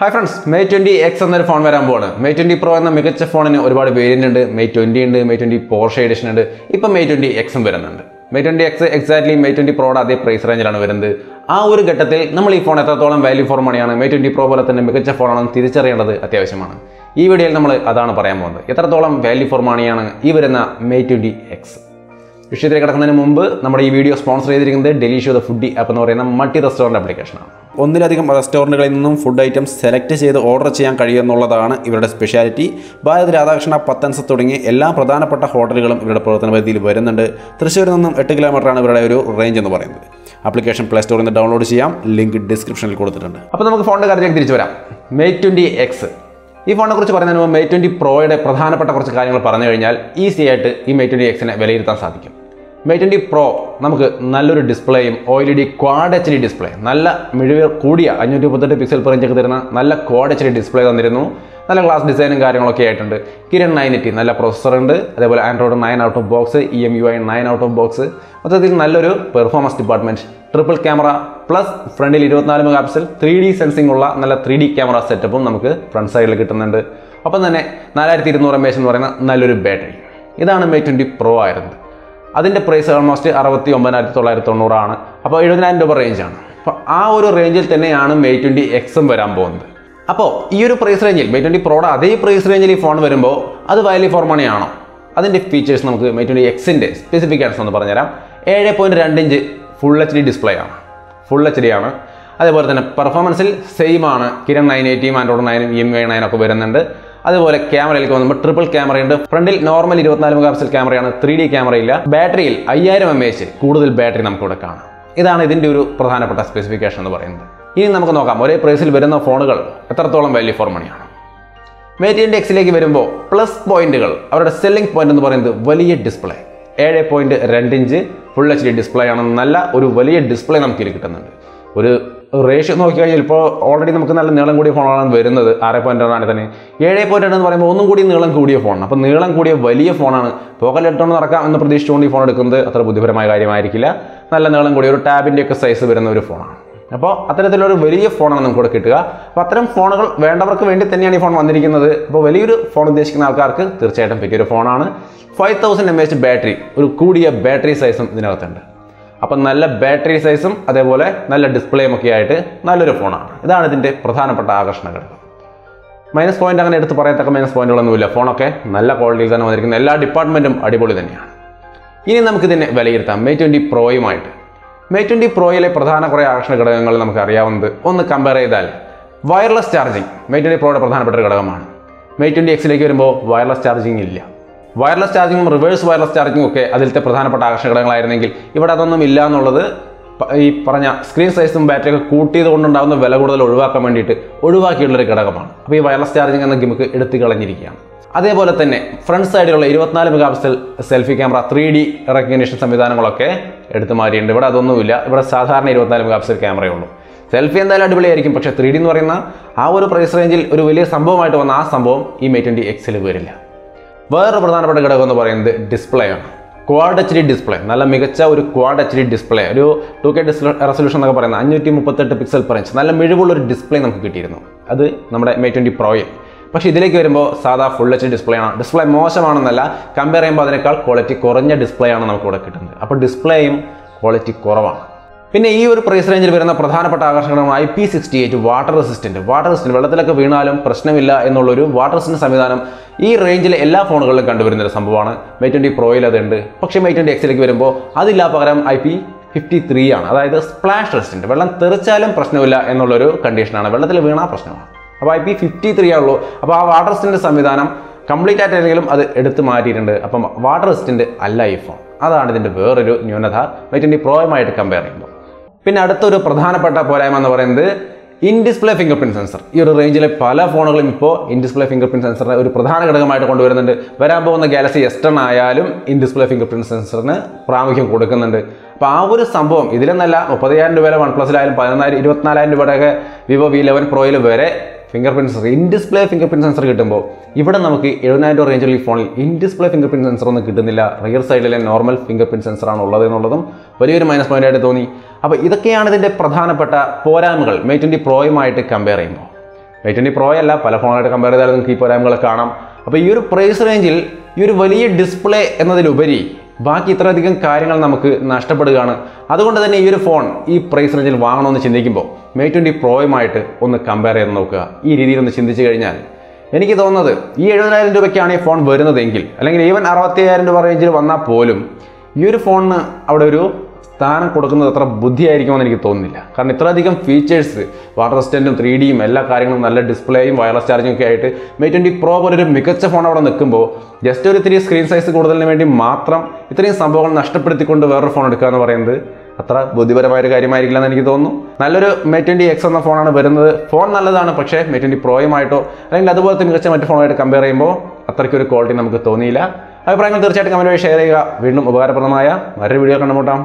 Hi friends, Mate 20X എന്നൊരു phone വരാൻ പോവാണ്. Mate 20 Pro എന്ന മികച്ച ഫോണിന് ഒരുപാട് വേരിയന്റ് ഉണ്ട്. Mate 20 ഉണ്ട്, Mate 20 Porsche എഡിഷൻ ഉണ്ട്. ഇപ്പോൾ Mate 20X വരുന്നുണ്ട്. Mate 20X എക്സാക്ട്ലി Mate 20 Proയുടെ അതേ പ്രൈസ് റേഞ്ചിലാണ് വരുന്നത്. ആ ഒരു ഘട്ടത്തിൽ നമ്മൾ ഈ ഫോൺ എത്രത്തോളം വാല്യൂ ഫോർ മണിയാണ്, Mate 20 Pro പോലെ തന്നെ മികച്ച ഫോണാണെന്ന് തിരിച്ചറിയേണ്ടത് അത്യാവശ്യമാണ്. ഈ വീഡിയോയിൽ നമ്മൾ അതാണ് പറയാൻ പോകുന്നത്. എത്രത്തോളം വാല്യൂ ഫോർ മണിയാണ് ഈ വരുന്ന Mate 20X. വിഷയത്തിലേക്ക് കിടക്കുന്നതിന് മുമ്പ് നമ്മുടെ ഈ വീഡിയോ സ്പോൺസർ ചെയ്തിരിക്കുന്നത് ഡെലീഷ്യോ ദ ഫുഡി ആപ്പ് എന്ന് പറയുന്ന മൾട്ടി റെസ്റ്റോറൻറ്റ് ആപ്ലിക്കേഷനാണ്. ഒന്നിലധികം റെസ്റ്റോറൻറ്റുകളിൽ നിന്നും ഫുഡ് ഐറ്റംസ് സെലക്ട് ചെയ്ത് ഓർഡർ ചെയ്യാൻ കഴിയുമെന്നുള്ളതാണ് ഇവരുടെ സ്പെഷ്യാലിറ്റി. ഭാരത് രാധാകൃഷ്ണ, പത്തൻസ് തുടങ്ങി എല്ലാ പ്രധാനപ്പെട്ട ഹോട്ടലുകളും ഇവരുടെ പ്രവർത്തന പരിധിയിൽ വരുന്നുണ്ട്. തൃശ്ശൂരിൽ നിന്നും 8 കിലോമീറ്ററാണ് ഇവരുടെ ഒരു റേഞ്ച് എന്ന് പറയുന്നത്. ആപ്ലിക്കേഷൻ പ്ലേ സ്റ്റോറിൽ നിന്ന് ഡൗൺലോഡ് ചെയ്യാം, ലിങ്ക് ഡിസ്ക്രിപ്ഷനിൽ കൊടുത്തിട്ടുണ്ട്. അപ്പോൾ നമുക്ക് ഫോണിൻ്റെ കാര്യത്തിലേക്ക് തിരിച്ചു വരാം. Mate 20X ഈ ഫോണിനെ കുറിച്ച് പറയുന്നതിന് മുമ്പ് Mate 20 Proയുടെ പ്രധാനപ്പെട്ട കുറച്ച് കാര്യങ്ങൾ പറഞ്ഞു കഴിഞ്ഞാൽ ഈസി ആയിട്ട് ഈ Mate 20Xനെ വിലയിരുത്താൻ സാധിക്കും. Mate 20 Pro നമുക്ക് നല്ലൊരു ഡിസ്പ്ലേയും OLED ക്വാഡ് HD ഡിസ്പ്ലേ, നല്ല മിഴിവ് കൂടിയ 538 പിക്സൽ പെർ ഇഞ്ചൊക്കെ തരുന്ന നല്ല ക്വാഡ് HD ഡിസ്പ്ലേ തന്നിരുന്നു. നല്ല ഗ്ലാസ് ഡിസൈനും കാര്യങ്ങളൊക്കെ ആയിട്ടുണ്ട്. Kirin 980 നല്ല പ്രൊസസ്സർ ഉണ്ട്. അതേപോലെ Android 9 out of box, EMUI 9 out of box. മൊത്തത്തിൽ നല്ലൊരു performance department. Triple camera plus ഫ്രണ്ടിൽ 24 മെഗാ പിക്സൽ 3D സെൻസിംഗ് ഉള്ള നല്ല 3D ക്യാമറ സെറ്റപ്പും നമുക്ക് ഫ്രണ്ട് സൈഡിൽ കിട്ടുന്നുണ്ട്. ഒപ്പം തന്നെ 4200 mAh എന്ന് പറയുന്ന നല്ലൊരു ബാറ്ററി. ഇതാണ് Mate 20 Pro ആയിരുന്നത്. അതിൻ്റെ പ്രൈസ് ഓൾമോസ്റ്റ് 69,990 ആണ്. അപ്പോൾ 70,000 രൂപ റേഞ്ചാണ്. അപ്പോൾ ആ ഒരു റേഞ്ചിൽ തന്നെയാണ് Mate 20X വരാൻ പോകുന്നത്. അപ്പോൾ ഈ ഒരു പ്രൈസ് റേഞ്ചിൽ Mate 20 Proയുടെ അതേ പ്രൈസ് റേഞ്ചിൽ ഈ ഫോൺ വരുമ്പോൾ അത് വാല്യൂ ഫോർ മണി ആണോ? അതിൻ്റെ ഫീച്ചേഴ്സ് നമുക്ക് Mate 20Xൻ്റെ സ്പെസിഫിക്കേഷൻസ് ഒന്ന് പറഞ്ഞുതരാം. 7.2 ഇഞ്ച് ഫുൾ HD ഡിസ്പ്ലേ ആണ്, ഫുൾ HD ആണ്. അതേപോലെ തന്നെ പെർഫോമൻസിൽ സെയിം ആണ്. Kirin 980, ആൻഡ്രോയിഡ് 9, EMUI 9 ഒക്കെ വരുന്നുണ്ട്. അതുപോലെ ക്യാമറയിലേക്ക് വന്നുമ്പോൾ ട്രിപ്പിൾ ക്യാമറയുണ്ട്. ഫ്രണ്ടിൽ നോർമൽ 24 മെഗാ പിക്സൽ ക്യാമറയാണ്, 3D ക്യാമറയില്ല. ബാറ്ററിയിൽ 5000 mAh കൂടുതൽ ബാറ്ററി നമുക്കിവിടെ കാണാം. ഇതാണ് ഇതിൻ്റെ ഒരു പ്രധാനപ്പെട്ട സ്പെസിഫിക്കേഷൻ എന്ന് പറയുന്നത്. ഇനി നമുക്ക് നോക്കാം ഒരേ പ്രൈസിൽ വരുന്ന ഫോണുകൾ എത്രത്തോളം വാല്യൂ ഫോർ മണിയാണ്. Mate 20Xലേക്ക് വരുമ്പോൾ പ്ലസ് പോയിന്റുകൾ, അവരുടെ സെല്ലിംഗ് പോയിന്റ് എന്ന് പറയുന്നത് വലിയ display. 7.2 inch full HD display ആണ്. നല്ല ഒരു വലിയ ഡിസ്പ്ലേ നമുക്ക് ഇതിൽ കിട്ടുന്നുണ്ട്. ഒരു റേഷ്യോ നോക്കിക്കഴിഞ്ഞാൽ ഇപ്പോൾ ഓൾറെഡി നമുക്ക് നല്ല നീളം കൂടിയ ഫോണാണ് വരുന്നത്. 6.2 ആണ് തന്നെ. 7.2 എന്ന് പറയുമ്പോൾ ഒന്നും കൂടി നീളം കൂടിയ ഫോണാണ്. അപ്പോൾ നീളം കൂടിയ വലിയ ഫോണാണ്. പോക്കറ്റിലിട്ടുകൊണ്ട് നടക്കാം എന്ന് പ്രതീക്ഷിച്ചുകൊണ്ട് ഈ ഫോൺ എടുക്കുന്നത് അത്ര ബുദ്ധിപരമായ കാര്യമായിരിക്കില്ല. നല്ല നീളം കൂടിയ ഒരു ടാബിൻ്റെ ഒക്കെ സൈസ് വരുന്ന ഒരു ഫോണാണ്. അപ്പോൾ അത്തരത്തിലൊരു വലിയ ഫോണാണ് നമുക്ക് ഇവിടെ കിട്ടുക. അപ്പോൾ അത്തരം ഫോണുകൾ വേണ്ടവർക്ക് വേണ്ടി തന്നെയാണ് ഈ ഫോൺ വന്നിരിക്കുന്നത്. അപ്പോൾ വലിയൊരു ഫോൺ ഉദ്ദേശിക്കുന്ന ആൾക്കാർക്ക് തീർച്ചയായിട്ടും പറ്റിയൊരു ഫോണാണ്. 5000 mAh ബാറ്ററി, ഒരു കൂടിയ ബാറ്ററി സൈസും ഇതിനകത്തുണ്ട്. അപ്പം നല്ല ബാറ്ററി സൈസും അതേപോലെ നല്ല ഡിസ്പ്ലേയും ഒക്കെ ആയിട്ട് നല്ലൊരു ഫോണാണ്. ഇതാണ് ഇതിൻ്റെ പ്രധാനപ്പെട്ട ആകർഷണ ഘടകം. മൈനസ് പോയിന്റ് അങ്ങനെ എടുത്ത് പറയത്തക്ക മൈനസ് പോയിന്റുകളൊന്നുമില്ല. ഫോണൊക്കെ നല്ല ക്വാളിറ്റിയിൽ തന്നെ വന്നിരിക്കുന്നത്. എല്ലാ ഡിപ്പാർട്ട്മെൻറ്റും അടിപൊളി തന്നെയാണ്. ഇനി നമുക്കിതിനെ വിലയിരുത്താം Mate 20 Proയുമായിട്ട്. Mate 20 Proയിലെ പ്രധാന കുറേ ആകർഷണ ഘടകങ്ങൾ നമുക്ക് അറിയാവുന്നത് ഒന്ന് കമ്പയർ ചെയ്താൽ വയർലെസ് ചാർജിങ് Mate 20 Proയുടെ പ്രധാനപ്പെട്ട ഒരു ഘടകമാണ്. Mate 20Xലേക്ക് വരുമ്പോൾ വയർലെസ് ചാർജിങ് ഇല്ല. വയർലെസ് ചാർജിങ്ങും റിവേഴ്സ് വയർലെസ് ചാർജിങ്ങും ഒക്കെ അതിലത്തെ പ്രധാനപ്പെട്ട ആകർഷണ ഘടകങ്ങളായിരുന്നെങ്കിൽ ഇവിടെ അതൊന്നും ഇല്ല എന്നുള്ളത് ഈ പറഞ്ഞ സ്ക്രീൻ സൈസും ബാറ്ററിയൊക്കെ കൂട്ടിയത് കൊണ്ടുണ്ടാകുന്ന വില കൂടുതൽ ഒഴിവാക്കാൻ വേണ്ടിയിട്ട് ഒഴിവാക്കിയുള്ളൊരു ഘടകമാണ്. അപ്പോൾ ഈ വയർലെസ് ചാർജിങ് എന്ന ഗിമിക്ക് എടുത്തു കളഞ്ഞിരിക്കുകയാണ്. അതേപോലെ തന്നെ ഫ്രണ്ട് സൈഡിലുള്ള 24 mega pixel selfie camera 3D recognition സംവിധാനങ്ങളൊക്കെ എടുത്തു മാറിയിട്ടുണ്ട്. ഇവിടെ അതൊന്നുമില്ല. ഇവിടെ സാധാരണ 24 മെഗാ പിക്സൽ ക്യാമറയേ ഉള്ളൂ. സെൽഫി എന്തായാലും അടിപൊളിയായിരിക്കും. പക്ഷേ 3D എന്ന് പറയുന്ന ആ ഒരു പ്രൈസ് റേഞ്ചിൽ ഒരു വലിയ സംഭവമായിട്ട് വന്ന ആ സംഭവം ഈ Mate 20Xൽ വരില്ല. വേറൊരു പ്രധാനപ്പെട്ട ഘടകം എന്ന് പറയുന്നത് ഡിസ്പ്ലേ ആണ്. ക്വാഡ് HD ഡിസ്പ്ലേ, നല്ല മികച്ച ഒരു ക്വാഡ് HD ഡിസ്പ്ലേ, ഒരു 2K റെസൊല്യൂഷൻ എന്നൊക്കെ പറയുന്നത് 538 പിക്സൽ പെർ ഇഞ്ച്, നല്ല മിഴിവുള്ളൊരു ഡിസ്പ്ലേ നമുക്ക് കിട്ടിയിരുന്നു. അത് നമ്മുടെ Mate 20 Proയിൽ. പക്ഷേ ഇതിലേക്ക് വരുമ്പോൾ സാധാ ഫുൾ HD ഡിസ്പ്ലേ ആണ്. ഡിസ്പ്ലേ മോശമാണെന്നല്ല, കമ്പയർ ചെയ്യുമ്പോൾ അതിനേക്കാൾ ക്വാളിറ്റി കുറഞ്ഞ ഡിസ്പ്ലേ ആണ് നമുക്ക് ഇവിടെ കിട്ടുന്നത്. അപ്പോൾ ഡിസ്പ്ലേയും ക്വാളിറ്റി കുറവാണ്. പിന്നെ ഈ ഒരു പ്രൈസ് റേഞ്ചിൽ വരുന്ന പ്രധാനപ്പെട്ട ആകർഷണം IP68 വാട്ടർ റെസിസ്റ്റൻറ്റ്. വെള്ളത്തിലൊക്കെ വീണാലും പ്രശ്നമില്ല എന്നുള്ളൊരു വാട്ടർ റെസിസ്റ്റൻറ്റ് സംവിധാനം ഈ റേഞ്ചിലെ എല്ലാ ഫോണുകളിലും കണ്ടുവരുന്നൊരു സംഭവമാണ്. Mate 20 Proയിൽ അതുണ്ട്. പക്ഷേ Mate 20Xലേക്ക് വരുമ്പോൾ അതില്ല, പകരം IP53 ആണ്. അതായത് സ്പ്ലാഷ് റെസിസ്റ്റൻറ്റ്. വെള്ളം തെറിച്ചാലും പ്രശ്നമില്ല എന്നുള്ളൊരു കണ്ടീഷനാണ്. വെള്ളത്തിൽ വീണാൽ പ്രശ്നമാണ്. അപ്പോൾ IP53 ആണല്ലോ. അപ്പോൾ ആ വാട്ടർ റെസിസ്റ്റൻറ്റ് സംവിധാനം കംപ്ലീറ്റ് ആയിട്ടെങ്കിലും അത് എടുത്ത് മാറ്റിയിട്ടുണ്ട്. അപ്പം വാട്ടർ റെസിസ്റ്റൻറ്റ് അല്ല ഈ ഫോൺ. അതാണ് ഇതിൻ്റെ വേറൊരു ന്യൂനത Mate 20 Proയുമായിട്ട് കമ്പയർ ചെയ്യുമ്പോൾ. പിന്നെ അടുത്തൊരു പ്രധാനപ്പെട്ട പോരായ്മ എന്ന് പറയുന്നത് in display finger print sensor. ഈ ഒരു റേഞ്ചിലെ പല ഫോണുകളും ഇപ്പോൾ ഇൻ ഡിസ്പ്ലേ ഫിംഗർ പ്രിന്റ് സെൻസറിനെ ഒരു പ്രധാന ഘടകമായിട്ട് കൊണ്ടുവരുന്നുണ്ട്. വരാൻ പോകുന്ന Galaxy S10 ആയാലും ഇൻ ഡിസ്പ്ലേ ഫിംഗർ പ്രിന്റ് സെൻസറിന് പ്രാമുഖ്യം കൊടുക്കുന്നുണ്ട്. അപ്പോൾ ആ ഒരു സംഭവം ഇതിലെന്നല്ല, 30,000 രൂപയിലെ OnePlusലായാലും 24,000 രൂപയുടെയൊക്കെ Vivo V11 Proയിൽ വരെ finger print sensor, in display finger print sensor കിട്ടുമ്പോൾ ഇവിടെ നമുക്ക് 70,000 രൂപ റേഞ്ചിൽ ഈ ഫോണിൽ in display finger print sensor ഒന്നും കിട്ടുന്നില്ല. റിയർ സൈഡിലെ നോർമൽ ഫിംഗർ പ്രിന്റ് സെൻസറാണ് ഉള്ളത് എന്നുള്ളതും വലിയൊരു മൈനസ് പോയിന്റ് ആയിട്ട് തോന്നി. അപ്പോൾ ഇതൊക്കെയാണ് ഇതിൻ്റെ പ്രധാനപ്പെട്ട പോരായ്മകൾ Mate 20 Proയുമായിട്ട് കമ്പയർ ചെയ്യുമ്പോൾ. മേ 20 Pro അല്ല, പല ഫോണായിട്ട് കമ്പയർ ചെയ്താൽ നിങ്ങൾക്ക് ഈ പോരായ്മകളൊക്കെ കാണാം. അപ്പോൾ ഈ ഒരു പ്രൈസ് റേഞ്ചിൽ ഈ ഒരു വലിയ ഡിസ്പ്ലേ എന്നതിലുപരി ബാക്കി ഇത്രയധികം കാര്യങ്ങൾ നമുക്ക് നഷ്ടപ്പെടുകയാണ്. അതുകൊണ്ട് തന്നെ ഈ ഒരു ഫോൺ ഈ പ്രൈസ് റേഞ്ചിൽ വാങ്ങണമെന്ന് ചിന്തിക്കുമ്പോൾ മേ 20 Proയുമായിട്ട് ഒന്ന് കമ്പയർ ചെയ്ത് നോക്കുക. ഈ രീതിയിൽ ഒന്ന് ചിന്തിച്ച് കഴിഞ്ഞാൽ എനിക്ക് തോന്നുന്നത് ഈ 70,000 രൂപയ്ക്കാണ് ഈ ഫോൺ വരുന്നതെങ്കിൽ, അല്ലെങ്കിൽ ഈവൻ 65,000 രൂപ റേഞ്ചിൽ വന്നാൽ പോലും ഈ ഒരു ഫോണിന് അവിടെ ഒരു സ്ഥാനം കൊടുക്കുന്നത് അത്ര ബുദ്ധിയായിരിക്കുമെന്ന് എനിക്ക് തോന്നുന്നില്ല. കാരണം ഇത്രയധികം ഫീച്ചേഴ്സ്, വാട്ടർ റെസിസ്റ്റൻറ്റും 3Dയും എല്ലാ കാര്യങ്ങളും, നല്ല ഡിസ്പ്ലേയും വയർലെസ് ചാർജിങ് ഒക്കെ ആയിട്ട് മേ 20 Pro പോലൊരു മികച്ച ഫോൺ അവിടെ നിൽക്കുമ്പോൾ ജസ്റ്റ് ഒരു 3 സ്ക്രീൻ സൈസ് കൂടുതലിന് വേണ്ടി മാത്രം ഇത്രയും സംഭവങ്ങൾ നഷ്ടപ്പെടുത്തിക്കൊണ്ട് വേറൊരു ഫോൺ എടുക്കുക എന്ന് പറയുന്നത് അത്ര ബുദ്ധിപരമായൊരു കാര്യമായിരിക്കില്ല എന്ന് എനിക്ക് തോന്നുന്നു. നല്ലൊരു മേ 20X എന്ന ഫോണാണ് വരുന്നത്. ഫോൺ നല്ലതാണ്, പക്ഷേ മേ 20 Proയുമായിട്ടോ അല്ലെങ്കിൽ അതുപോലത്തെ മികച്ച മറ്റു ഫോണുമായിട്ട് കമ്പയർ ചെയ്യുമ്പോൾ അത്രയ്ക്കൊരു ക്വാളിറ്റി നമുക്ക് തോന്നിയില്ല. അഭിപ്രായങ്ങൾ തീർച്ചയായിട്ടും കമന്റ് വഴി ഷെയർ ചെയ്യുക. വീണ്ടും ഉപകാരപ്രദമായ മറ്റൊരു വീഡിയോ കണ്ടുമുട്ടാം.